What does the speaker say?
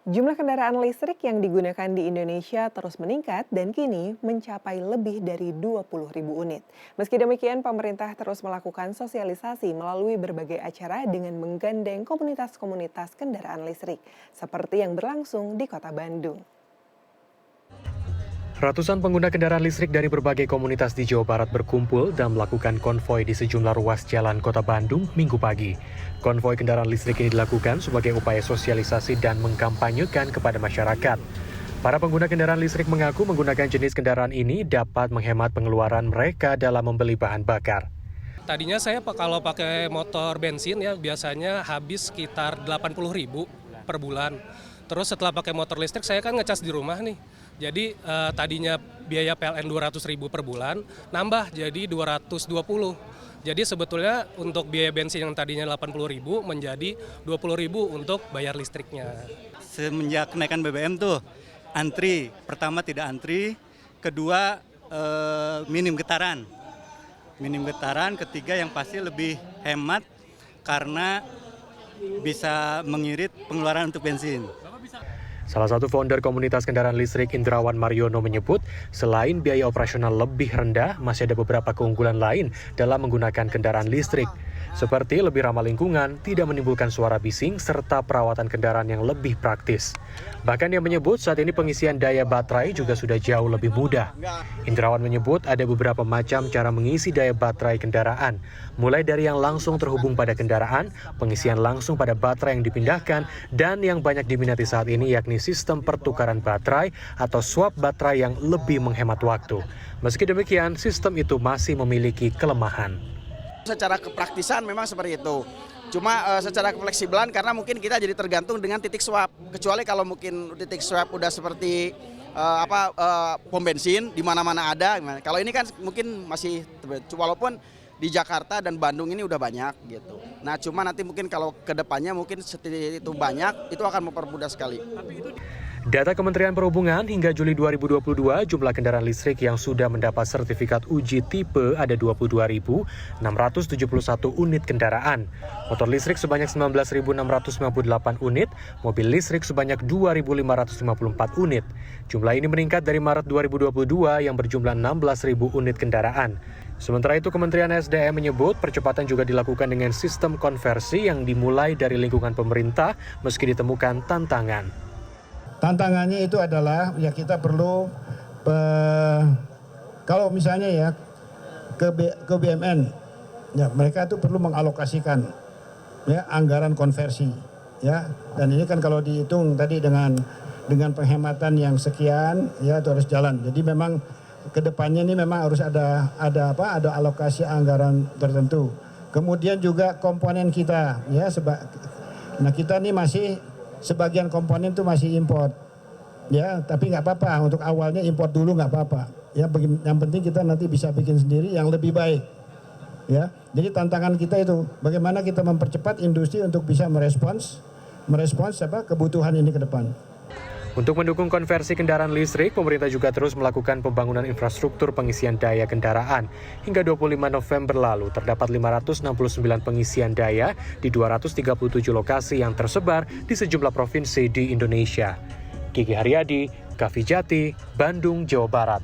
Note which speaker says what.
Speaker 1: Jumlah kendaraan listrik yang digunakan di Indonesia terus meningkat dan kini mencapai lebih dari 20.000 unit. Meski demikian, pemerintah terus melakukan sosialisasi melalui berbagai acara dengan menggandeng komunitas-komunitas kendaraan listrik, seperti yang berlangsung di Kota Bandung.
Speaker 2: Ratusan pengguna kendaraan listrik dari berbagai komunitas di Jawa Barat berkumpul dan melakukan konvoi di sejumlah ruas jalan Kota Bandung Minggu pagi. Konvoi kendaraan listrik ini dilakukan sebagai upaya sosialisasi dan mengkampanyekan kepada masyarakat. Para pengguna kendaraan listrik mengaku menggunakan jenis kendaraan ini dapat menghemat pengeluaran mereka dalam membeli bahan bakar.
Speaker 3: Tadinya saya kalau pakai motor bensin ya biasanya habis sekitar 80.000 per bulan. Terus setelah pakai motor listrik saya kan ngecas di rumah nih. Jadi tadinya biaya PLN 200.000 per bulan nambah jadi 220. Jadi sebetulnya untuk biaya bensin yang tadinya 80.000 menjadi 20.000 untuk bayar listriknya.
Speaker 4: Semenjak kenaikan BBM tuh antri, pertama tidak antri, kedua minim getaran. Minim getaran, ketiga yang pasti lebih hemat karena bisa mengirit pengeluaran untuk bensin.
Speaker 2: Salah satu founder komunitas kendaraan listrik Indrawan Mariono menyebut, selain biaya operasional lebih rendah, masih ada beberapa keunggulan lain dalam menggunakan kendaraan listrik. Seperti lebih ramah lingkungan, tidak menimbulkan suara bising, serta perawatan kendaraan yang lebih praktis. Bahkan dia menyebut saat ini pengisian daya baterai juga sudah jauh lebih mudah. Indrawan menyebut ada beberapa macam cara mengisi daya baterai kendaraan, mulai dari yang langsung terhubung pada kendaraan, pengisian langsung pada baterai yang dipindahkan, dan yang banyak diminati saat ini yakni sistem pertukaran baterai atau swap baterai yang lebih menghemat waktu. Meski demikian, sistem itu masih memiliki kelemahan.
Speaker 5: Secara kepraktisan memang seperti itu. Cuma secara fleksibelan karena mungkin kita jadi tergantung dengan titik swap. Kecuali kalau mungkin titik swap udah seperti pom bensin di mana-mana ada. Kalau ini kan mungkin masih walaupun di Jakarta dan Bandung ini udah banyak gitu. Nah, cuma nanti mungkin kalau ke depannya mungkin seperti itu banyak, itu akan mempermudah sekali.
Speaker 2: Data Kementerian Perhubungan hingga Juli 2022, jumlah kendaraan listrik yang sudah mendapat sertifikat uji tipe ada 22.671 unit kendaraan. Motor listrik sebanyak 19.698 unit, mobil listrik sebanyak 2.554 unit. Jumlah ini meningkat dari Maret 2022 yang berjumlah 16.000 unit kendaraan. Sementara itu, Kementerian SDM menyebut percepatan juga dilakukan dengan sistem konversi yang dimulai dari lingkungan pemerintah meski ditemukan tantangan.
Speaker 6: Tantangannya itu adalah ya kita perlu kalau misalnya ya ke BUMN ya mereka itu perlu mengalokasikan ya anggaran konversi ya, dan ini kan kalau dihitung tadi dengan penghematan yang sekian ya itu harus jalan. Jadi memang kedepannya ini memang harus ada alokasi anggaran tertentu. Kemudian juga komponen kita ya nah kita ini masih sebagian komponen itu masih import, ya. Tapi nggak apa-apa, untuk awalnya import dulu nggak apa-apa. Ya, yang penting kita nanti bisa bikin sendiri yang lebih baik, ya. Jadi tantangan kita itu bagaimana kita mempercepat industri untuk bisa merespons kebutuhan ini ke depan.
Speaker 2: Untuk mendukung konversi kendaraan listrik, pemerintah juga terus melakukan pembangunan infrastruktur pengisian daya kendaraan. Hingga 25 November lalu, terdapat 569 pengisian daya di 237 lokasi yang tersebar di sejumlah provinsi di Indonesia. Kiki Haryadi, Kavijati, Bandung, Jawa Barat.